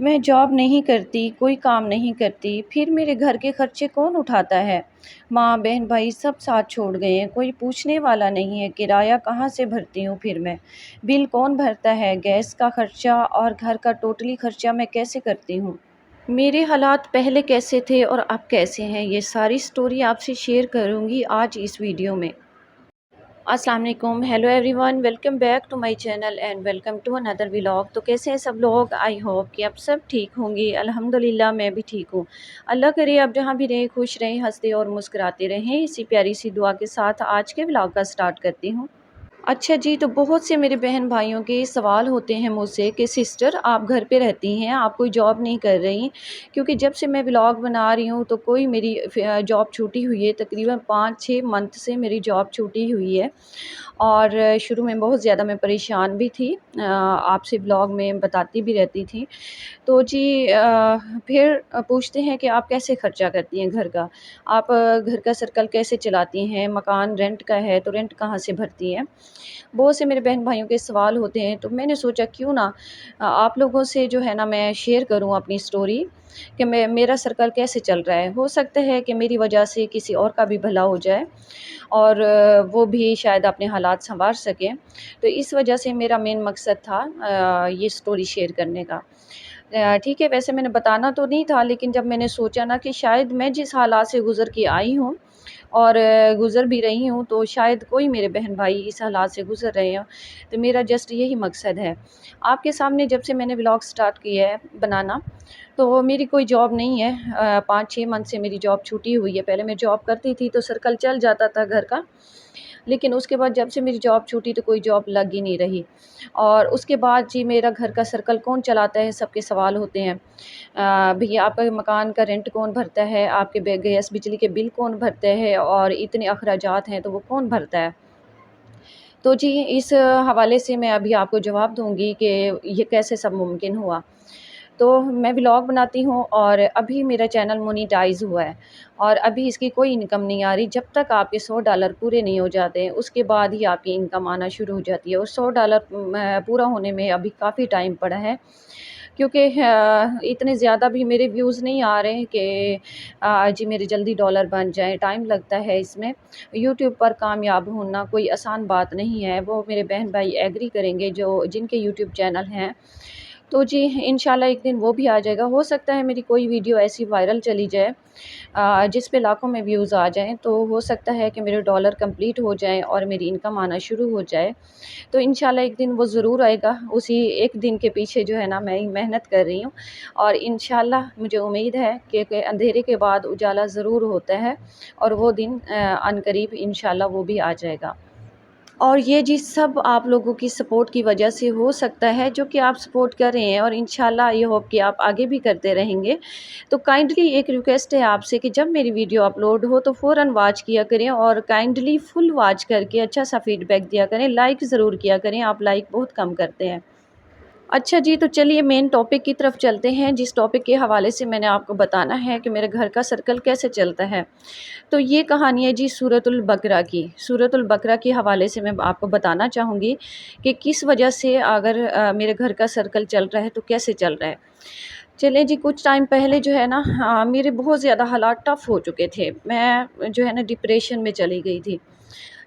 میں جاب نہیں کرتی، کوئی کام نہیں کرتی، پھر میرے گھر کے خرچے کون اٹھاتا ہے؟ ماں بہن بھائی سب ساتھ چھوڑ گئے ہیں، کوئی پوچھنے والا نہیں ہے، کرایہ کہاں سے بھرتی ہوں پھر میں؟ بل کون بھرتا ہے؟ گیس کا خرچہ اور گھر کا ٹوٹلی خرچہ میں کیسے کرتی ہوں؟ میرے حالات پہلے کیسے تھے اور اب کیسے ہیں، یہ ساری سٹوری آپ سے شیئر کروں گی آج اس ویڈیو میں۔ السلام علیکم، hello everyone, welcome back to my channel and welcome to اندر ولاگ۔ تو کیسے ہیں سب لوگ؟ آئی ہوپ کہ اب سب ٹھیک ہوں گی۔ الحمدللہ میں بھی ٹھیک ہوں۔ اللہ کرے اب جہاں بھی رہیں خوش رہیں، ہنستے اور مسکراتے رہیں۔ اسی پیاری سی دعا کے ساتھ آج کے ولاگ کا سٹارٹ کرتی ہوں۔ اچھا جی، تو بہت سے میرے بہن بھائیوں کے سوال ہوتے ہیں مجھ سے کہ سسٹر آپ گھر پہ رہتی ہیں، آپ کوئی جاب نہیں کر رہی؟ کیونکہ جب سے میں ولاگ بنا رہی ہوں تو کوئی میری جاب چھوٹی ہوئی ہے، تقریباً 5-6 منتھ سے میری جاب چھوٹی ہوئی ہے، اور شروع میں بہت زیادہ میں پریشان بھی تھی، آپ سے ولاگ میں بتاتی بھی رہتی تھی۔ تو جی پھر پوچھتے ہیں کہ آپ کیسے خرچہ کرتی ہیں گھر کا، آپ گھر کا سرکل کیسے چلاتی ہیں، مکان رینٹ کا ہے تو رینٹ کہاں سے بھرتی ہیں؟ بہت سے میرے بہن بھائیوں کے سوال ہوتے ہیں، تو میں نے سوچا کیوں نہ آپ لوگوں سے جو ہے نا میں شیئر کروں اپنی سٹوری کہ میرا سرکل کیسے چل رہا ہے۔ ہو سکتا ہے کہ میری وجہ سے کسی اور کا بھی بھلا ہو جائے اور وہ بھی شاید اپنے حالات سنوار سکیں، تو اس وجہ سے میرا مین مقصد تھا یہ سٹوری شیئر کرنے کا۔ ٹھیک ہے، ویسے میں نے بتانا تو نہیں تھا، لیکن جب میں نے سوچا نا کہ شاید میں جس حالات سے گزر کے آئی ہوں اور گزر بھی رہی ہوں، تو شاید کوئی میرے بہن بھائی اس حالات سے گزر رہے ہوں، تو میرا جسٹ یہی مقصد ہے۔ آپ کے سامنے جب سے میں نے ولاگ سٹارٹ کیا ہے بنانا، تو میری کوئی جاب نہیں ہے، 5-6 منتھ سے میری جاب چھوٹی ہوئی ہے۔ پہلے میں جاب کرتی تھی تو سرکل چل جاتا تھا گھر کا، لیکن اس کے بعد جب سے میری جاب چھوٹی تو کوئی جاب لگ ہی نہیں رہی، اور اس کے بعد جی میرا گھر کا سرکل کون چلاتا ہے، سب کے سوال ہوتے ہیں۔ بھیا آپ کا مکان کا رینٹ کون بھرتا ہے، آپ کے گیس بجلی کے بل کون بھرتے ہیں، اور اتنے اخراجات ہیں تو وہ کون بھرتا ہے؟ تو جی اس حوالے سے میں ابھی آپ کو جواب دوں گی کہ یہ کیسے سب ممکن ہوا۔ تو میں ولاگ بناتی ہوں اور ابھی میرا چینل مونیٹائز ہوا ہے، اور ابھی اس کی کوئی انکم نہیں آ رہی۔ جب تک آپ کے $100 پورے نہیں ہو جاتے ہیں اس کے بعد ہی آپ کی انکم آنا شروع ہو جاتی ہے، اور $100 پورا ہونے میں ابھی کافی ٹائم پڑا ہے، کیونکہ اتنے زیادہ بھی میرے ویوز نہیں آ رہے ہیں کہ جی میرے جلدی ڈالر بن جائیں، ٹائم لگتا ہے اس میں۔ یوٹیوب پر کامیاب ہونا کوئی آسان بات نہیں ہے، وہ میرے بہن بھائی ایگری کریں گے جن کے یوٹیوب چینل ہیں۔ تو جی انشاءاللہ ایک دن وہ بھی آ جائے گا۔ ہو سکتا ہے میری کوئی ویڈیو ایسی وائرل چلی جائے جس پہ لاکھوں میں ویوز آ جائیں، تو ہو سکتا ہے کہ میرے ڈالر کمپلیٹ ہو جائیں اور میری انکم آنا شروع ہو جائے، تو انشاءاللہ ایک دن وہ ضرور آئے گا۔ اسی ایک دن کے پیچھے جو ہے نا میں محنت کر رہی ہوں، اور انشاءاللہ مجھے امید ہے کہ اندھیرے کے بعد اجالا ضرور ہوتا ہے، اور وہ دن عنقریب انشاءاللہ وہ بھی آ جائے گا۔ اور یہ جی سب آپ لوگوں کی سپورٹ کی وجہ سے ہو سکتا ہے، جو کہ آپ سپورٹ کر رہے ہیں، اور انشاءاللہ یہ ہوپ کہ آپ آگے بھی کرتے رہیں گے۔ تو کائنڈلی ایک ریکویسٹ ہے آپ سے کہ جب میری ویڈیو اپلوڈ ہو تو فوراً واچ کیا کریں، اور کائنڈلی فل واچ کر کے اچھا سا فیڈ بیک دیا کریں، لائک ضرور کیا کریں، آپ لائک بہت کم کرتے ہیں۔ اچھا جی، تو چلیے مین ٹاپک کی طرف چلتے ہیں، جس ٹاپک کے حوالے سے میں نے آپ کو بتانا ہے کہ میرے گھر کا سرکل کیسے چلتا ہے۔ تو یہ کہانی ہے جی سورۃ البقرہ کی۔ سورۃ البقرہ کے حوالے سے میں آپ کو بتانا چاہوں گی کہ کس وجہ سے اگر میرے گھر کا سرکل چل رہا ہے تو کیسے چل رہا ہے۔ چلیں جی، کچھ ٹائم پہلے جو ہے نا میرے بہت زیادہ حالات ٹف ہو چکے تھے، میں جو ہے نا ڈپریشن میں چلی گئی تھی۔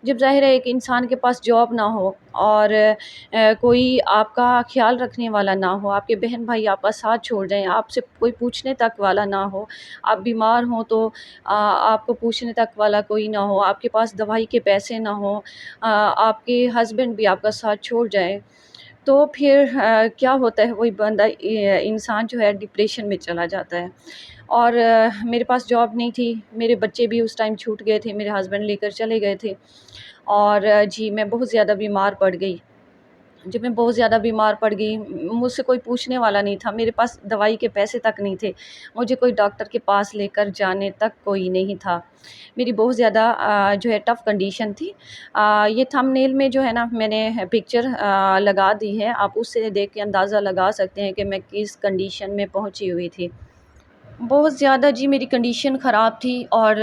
جب ظاہر ہے ایک انسان کے پاس جاب نہ ہو، اور کوئی آپ کا خیال رکھنے والا نہ ہو، آپ کے بہن بھائی آپ کا ساتھ چھوڑ جائیں، آپ سے کوئی پوچھنے تک والا نہ ہو، آپ بیمار ہوں تو آپ کو پوچھنے تک والا کوئی نہ ہو، آپ کے پاس دوائی کے پیسے نہ ہوں، آپ کے ہسبینڈ بھی آپ کا ساتھ چھوڑ جائیں، تو پھر کیا ہوتا ہے، وہی بندہ انسان جو ہے ڈپریشن میں چلا جاتا ہے۔ اور میرے پاس جاب نہیں تھی، میرے بچے بھی اس ٹائم چھوٹ گئے تھے، میرے ہسبینڈ لے کر چلے گئے تھے، اور جی میں بہت زیادہ بیمار پڑ گئی۔ جب میں بہت زیادہ بیمار پڑ گئی، مجھ سے کوئی پوچھنے والا نہیں تھا، میرے پاس دوائی کے پیسے تک نہیں تھے، مجھے کوئی ڈاکٹر کے پاس لے کر جانے تک کوئی نہیں تھا، میری بہت زیادہ جو ہے ٹف کنڈیشن تھی۔ یہ تھم نیل میں جو ہے نا میں نے پکچر لگا دی ہے، آپ اس سے دیکھ کے اندازہ لگا سکتے ہیں کہ میں کس کنڈیشن میں پہنچی ہوئی تھی۔ بہت زیادہ جی میری کنڈیشن خراب تھی، اور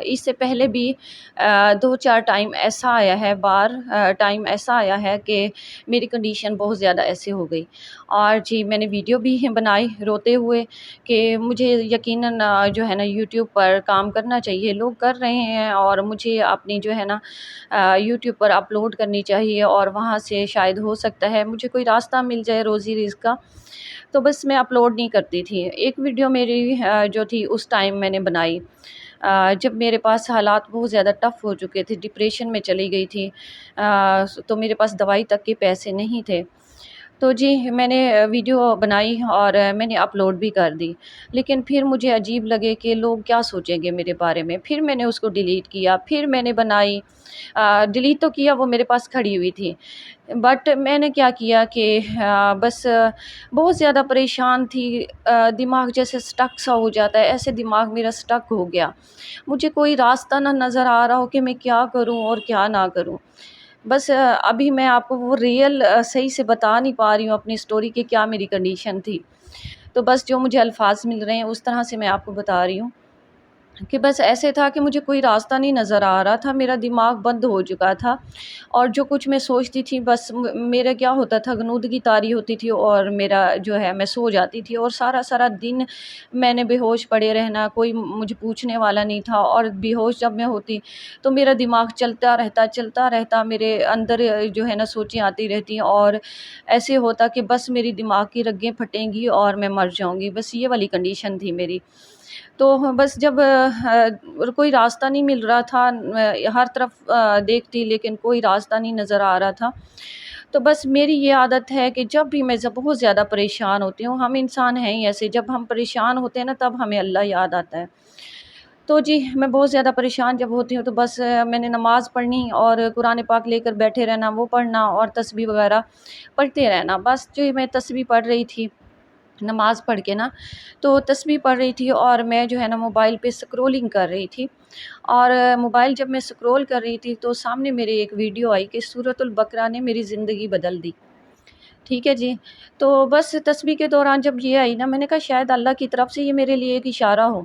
اس سے پہلے بھی 2-4 ٹائم ایسا آیا ہے کہ میری کنڈیشن بہت زیادہ ایسے ہو گئی، اور جی میں نے ویڈیو بھی بنائی روتے ہوئے کہ مجھے یقیناً جو ہے نا یوٹیوب پر کام کرنا چاہیے، لوگ کر رہے ہیں اور مجھے اپنی جو ہے نا یوٹیوب پر اپلوڈ کرنی چاہیے، اور وہاں سے شاید ہو سکتا ہے مجھے کوئی راستہ مل جائے روزی رزق کا۔ تو بس میں اپلوڈ نہیں کرتی تھی۔ ایک ویڈیو میری جو تھی اس ٹائم میں نے بنائی جب میرے پاس حالات بہت زیادہ ٹف ہو چکے تھے، ڈپریشن میں چلی گئی تھی، تو میرے پاس دوائی تک کے پیسے نہیں تھے۔ تو جی میں نے ویڈیو بنائی اور میں نے اپلوڈ بھی کر دی، لیکن پھر مجھے عجیب لگے کہ لوگ کیا سوچیں گے میرے بارے میں، پھر میں نے اس کو ڈیلیٹ کیا، پھر میں نے بنائی، ڈیلیٹ تو کیا، وہ میرے پاس کھڑی ہوئی تھی، بٹ میں نے کیا کیا کہ بس بہت زیادہ پریشان تھی، دماغ جیسے سٹک سا ہو جاتا ہے، ایسے دماغ میرا سٹک ہو گیا، مجھے کوئی راستہ نہ نظر آ رہا ہو کہ میں کیا کروں اور کیا نہ کروں۔ بس ابھی میں آپ کو وہ ریئل صحیح سے بتا نہیں پا رہی ہوں اپنی سٹوری کہ کیا میری کنڈیشن تھی، تو بس جو مجھے الفاظ مل رہے ہیں اس طرح سے میں آپ کو بتا رہی ہوں کہ بس ایسے تھا کہ مجھے کوئی راستہ نہیں نظر آ رہا تھا، میرا دماغ بند ہو چکا تھا، اور جو کچھ میں سوچتی تھی بس میرا کیا ہوتا تھا، غنودگی طاری ہوتی تھی اور میرا جو ہے میں سو جاتی تھی، اور سارا سارا دن میں نے بے ہوش پڑے رہنا، کوئی مجھے پوچھنے والا نہیں تھا، اور بے ہوش جب میں ہوتی تو میرا دماغ چلتا رہتا، میرے اندر جو ہے نا سوچیں آتی رہتی، اور ایسے ہوتا کہ بس میری دماغ کی رگیں پھٹیں گی اور میں مر جاؤں گی، بس یہ والی کنڈیشن تھی میری۔ تو بس جب کوئی راستہ نہیں مل رہا تھا، ہر طرف دیکھتی لیکن کوئی راستہ نہیں نظر آ رہا تھا، تو بس میری یہ عادت ہے کہ جب بھی میں بہت زیادہ پریشان ہوتی ہوں، ہم انسان ہیں ہی ایسے، جب ہم پریشان ہوتے ہیں نا تب ہمیں اللہ یاد آتا ہے۔ تو جی میں بہت زیادہ پریشان جب ہوتی ہوں تو بس میں نے نماز پڑھنی اور قرآن پاک لے کر بیٹھے رہنا، وہ پڑھنا اور تسبیح وغیرہ پڑھتے رہنا، بس جو میں تسبیح پڑھ رہی تھی نماز پڑھ کے نا، تو تسبیح پڑھ رہی تھی اور میں جو ہے نا موبائل پہ سکرولنگ کر رہی تھی، اور موبائل جب میں سکرول کر رہی تھی تو سامنے میرے ایک ویڈیو آئی کہ سورۃ البقرہ نے میری زندگی بدل دی۔ ٹھیک ہے جی، تو بس تسبیح کے دوران جب یہ آئی نا، میں نے کہا شاید اللہ کی طرف سے یہ میرے لیے ایک اشارہ ہو۔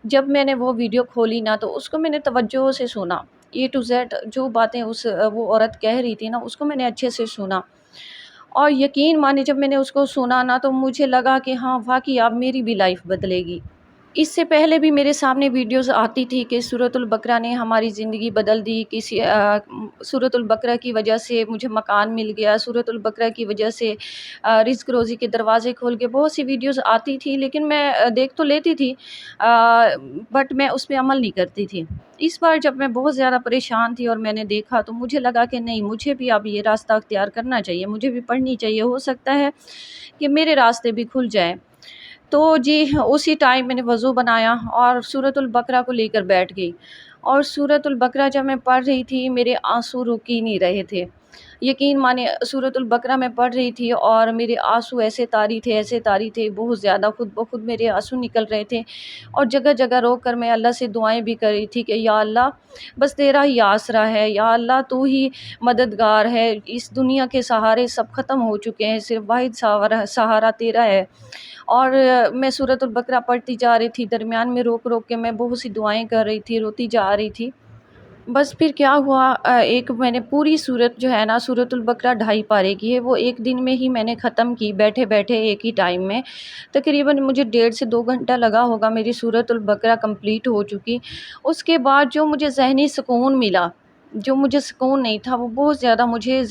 جب میں نے وہ ویڈیو کھولی نا تو اس کو میں نے توجہ سے سنا، اے ٹو زیڈ جو باتیں وہ عورت کہہ رہی تھی نا اس کو میں نے اچھے سے سنا، اور یقین مانے جب میں نے اس کو سنا نا تو مجھے لگا کہ ہاں واقعی اب میری بھی لائف بدلے گی۔ اس سے پہلے بھی میرے سامنے ویڈیوز آتی تھی کہ سورۃ البقرہ نے ہماری زندگی بدل دی، سورۃ البقرہ کی وجہ سے مجھے مکان مل گیا، سورۃ البقرہ کی وجہ سے رزق روزی کے دروازے کھول کے، بہت سی ویڈیوز آتی تھی، لیکن میں دیکھ تو لیتی تھی، بٹ میں اس پہ عمل نہیں کرتی تھی۔ اس بار جب میں بہت زیادہ پریشان تھی اور میں نے دیکھا تو مجھے لگا کہ نہیں، مجھے بھی اب یہ راستہ اختیار کرنا چاہیے، مجھے بھی پڑھنی چاہیے، ہو سکتا ہے کہ میرے راستے بھی کھل جائیں۔ تو جی اسی ٹائم میں نے وضو بنایا اور سورۃ البقرہ کو لے کر بیٹھ گئی، اور سورۃ البقرہ جب میں پڑھ رہی تھی میرے آنسو رک ہی نہیں رہے تھے، یقین مانے سورۃ البقرہ میں پڑھ رہی تھی اور میرے آنسو ایسے طاری تھے، بہت زیادہ خود بخود میرے آنسو نکل رہے تھے، اور جگہ جگہ روک کر میں اللہ سے دعائیں بھی کر رہی تھی کہ یا اللہ بس تیرا ہی آسرا ہے، یا اللہ تو ہی مددگار ہے، اس دنیا کے سہارے سب ختم ہو چکے ہیں، صرف واحد سہارا تیرا ہے۔ اور میں سورۃ البقرہ پڑھتی جا رہی تھی، درمیان میں روک روک کے میں بہت سی دعائیں کر رہی تھی، روتی جا رہی تھی۔ بس پھر کیا ہوا، ایک میں نے پوری سورت جو ہے نا سورۃ البقرہ 2.5 پارے کی ہے، وہ ایک دن میں ہی میں نے ختم کی، بیٹھے بیٹھے ایک ہی ٹائم میں، تقریباً مجھے 1.5 سے 2 گھنٹہ لگا ہوگا، میری سورۃ البقرہ کمپلیٹ ہو چکی۔ اس کے بعد جو مجھے ذہنی سکون ملا، جو مجھے سکون نہیں تھا وہ بہت زیادہ مجھے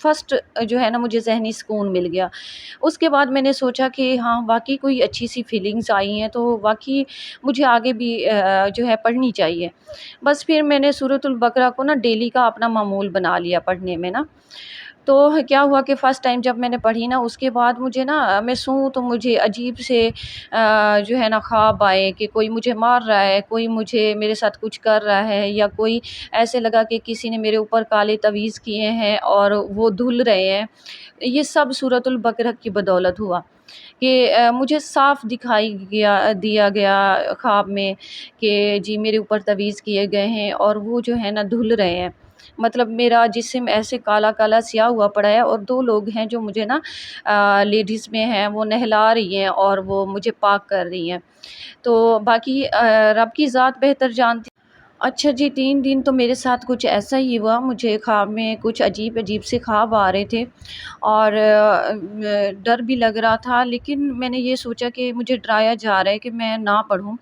فرسٹ جو ہے نا مجھے ذہنی سکون مل گیا۔ اس کے بعد میں نے سوچا کہ ہاں واقعی کوئی اچھی سی فیلنگز آئی ہیں، تو واقعی مجھے آگے بھی جو ہے پڑھنی چاہیے۔ بس پھر میں نے سورۃ البقرہ کو نا ڈیلی کا اپنا معمول بنا لیا پڑھنے میں نا۔ تو کیا ہوا کہ فرسٹ ٹائم جب میں نے پڑھی نا، اس کے بعد مجھے نا میں سوں تو مجھے عجیب سے جو ہے نا خواب آئے کہ کوئی مجھے مار رہا ہے، کوئی مجھے میرے ساتھ کچھ کر رہا ہے، یا کوئی ایسے لگا کہ کسی نے میرے اوپر کالے تعویذ کیے ہیں اور وہ دھل رہے ہیں۔ یہ سب سورۃ البقرہ کی بدولت ہوا کہ مجھے صاف دیا گیا خواب میں کہ جی میرے اوپر تعویذ کیے گئے ہیں اور وہ جو ہے نا دھل رہے ہیں۔ مطلب میرا جسم ایسے کالا کالا سیاہ ہوا پڑا ہے، اور 2 لوگ ہیں جو مجھے نا لیڈیز میں ہیں، وہ نہلا رہی ہیں اور وہ مجھے پاک کر رہی ہیں۔ تو باقی رب کی ذات بہتر جانتی۔ اچھا جی، 3 دن تو میرے ساتھ کچھ ایسا ہی ہوا، مجھے خواب میں کچھ عجیب عجیب سے خواب آ رہے تھے، اور ڈر بھی لگ رہا تھا، لیکن میں نے یہ سوچا کہ مجھے ڈرایا جا رہا ہے کہ میں نہ پڑھوں،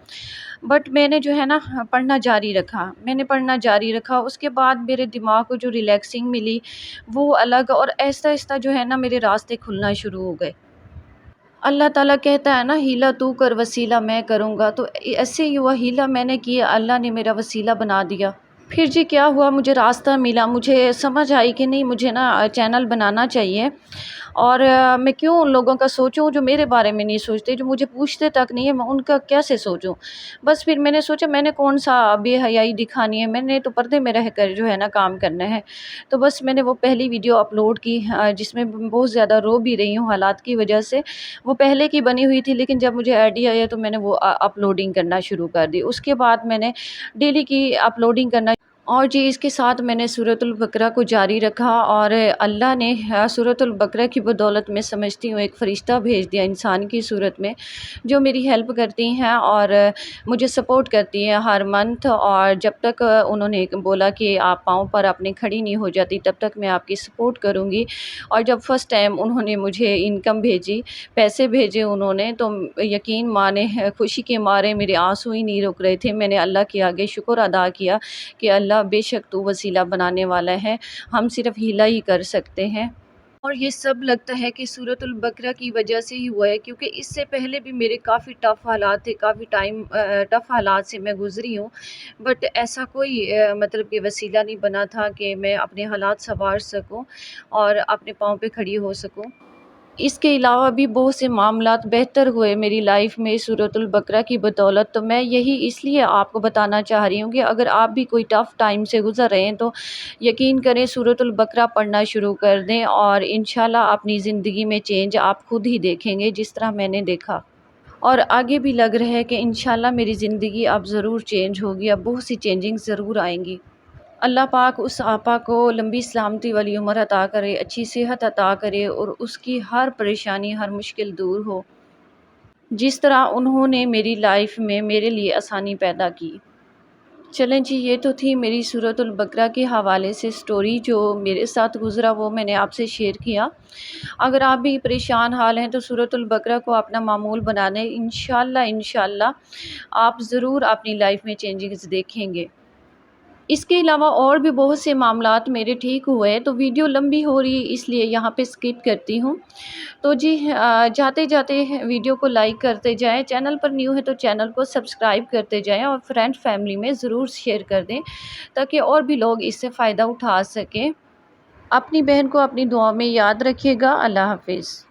بٹ میں نے جو ہے نا پڑھنا جاری رکھا، میں نے پڑھنا جاری رکھا۔ اس کے بعد میرے دماغ کو جو ریلیکسنگ ملی وہ الگ، اور آہستہ آہستہ جو ہے نا میرے راستے کھلنا شروع ہو گئے۔ اللہ تعالیٰ کہتا ہے نا، ہیلا تو کر وسیلہ میں کروں گا، تو ایسے ہی ہوا، ہیلا میں نے کیا، اللہ نے میرا وسیلہ بنا دیا۔ پھر جی کیا ہوا، مجھے راستہ ملا، مجھے سمجھ آئی کہ نہیں مجھے نا چینل بنانا چاہیے، اور میں کیوں ان لوگوں کا سوچوں جو میرے بارے میں نہیں سوچتے، جو مجھے پوچھتے تک نہیں ہے، میں ان کا کیسے سوچوں۔ بس پھر میں نے سوچا میں نے کون سا بے حیائی دکھانی ہے، میں نے تو پردے میں رہ کر جو ہے نا کام کرنا ہے۔ تو بس میں نے وہ پہلی ویڈیو اپلوڈ کی، جس میں بہت زیادہ رو بھی رہی ہوں حالات کی وجہ سے۔ وہ پہلے کی بنی ہوئی تھی، لیکن جب مجھے آئیڈیا آیا تو میں نے وہ اپلوڈنگ کرنا شروع کر دی۔ اس کے بعد میں نے ڈیلی کی اپلوڈنگ کرنا، اور جی اس کے ساتھ میں نے سورۃ البقرہ کو جاری رکھا، اور اللہ نے سورۃ البقرہ کی بدولت میں سمجھتی ہوں ایک فرشتہ بھیج دیا انسان کی صورت میں، جو میری ہیلپ کرتی ہیں اور مجھے سپورٹ کرتی ہیں ہر منتھ، اور جب تک انہوں نے بولا کہ آپ پاؤں پر اپنے کھڑی نہیں ہو جاتی تب تک میں آپ کی سپورٹ کروں گی۔ اور جب فرسٹ ٹائم انہوں نے مجھے انکم بھیجی، پیسے بھیجے انہوں نے، تو یقین مانے خوشی کے مارے میرے آنسو ہی نہیں رک رہے تھے۔ میں نے اللہ کے آگے شکر ادا کیا کہ اللہ بے شک تو وسیلہ بنانے والا ہے، ہم صرف ہیلا ہی کر سکتے ہیں۔ اور یہ سب لگتا ہے کہ سورۃ البقرہ کی وجہ سے ہی ہوا ہے، کیونکہ اس سے پہلے بھی میرے کافی ٹف حالات تھے، کافی ٹف حالات سے میں گزری ہوں، بٹ ایسا کوئی مطلب کہ وسیلہ نہیں بنا تھا کہ میں اپنے حالات سنوار سکوں اور اپنے پاؤں پہ کھڑی ہو سکوں۔ اس کے علاوہ بھی بہت سے معاملات بہتر ہوئے میری لائف میں سورۃ البقرہ کی بدولت، تو میں یہی اس لیے آپ کو بتانا چاہ رہی ہوں کہ اگر آپ بھی کوئی ٹف ٹائم سے گزر رہے ہیں تو یقین کریں سورۃ البقرہ پڑھنا شروع کر دیں، اور انشاءاللہ اپنی زندگی میں چینج آپ خود ہی دیکھیں گے جس طرح میں نے دیکھا، اور آگے بھی لگ رہا ہے کہ انشاءاللہ میری زندگی اب ضرور چینج ہوگی، اب بہت سی چینجنگ ضرور آئیں گی۔ اللہ پاک اس آپا کو لمبی سلامتی والی عمر عطا کرے، اچھی صحت عطا کرے، اور اس کی ہر پریشانی ہر مشکل دور ہو، جس طرح انہوں نے میری لائف میں میرے لیے آسانی پیدا کی۔ چلیں جی، یہ تو تھی میری سورۃ البقرہ کے حوالے سے سٹوری، جو میرے ساتھ گزرا وہ میں نے آپ سے شیئر کیا۔ اگر آپ بھی پریشان حال ہیں تو سورۃ البقرہ کو اپنا معمول بنا دیں، انشاءاللہ آپ ضرور اپنی لائف میں چینجز دیکھیں گے۔ اس کے علاوہ اور بھی بہت سے معاملات میرے ٹھیک ہوئے ہیں، تو ویڈیو لمبی ہو رہی ہے اس لیے یہاں پہ سکپ کرتی ہوں۔ تو جی جاتے جاتے ویڈیو کو لائک کرتے جائیں، چینل پر نیو ہے تو چینل کو سبسکرائب کرتے جائیں، اور فرینڈ فیملی میں ضرور شیئر کر دیں تاکہ اور بھی لوگ اس سے فائدہ اٹھا سکیں۔ اپنی بہن کو اپنی دعاؤں میں یاد رکھیے گا۔ اللہ حافظ۔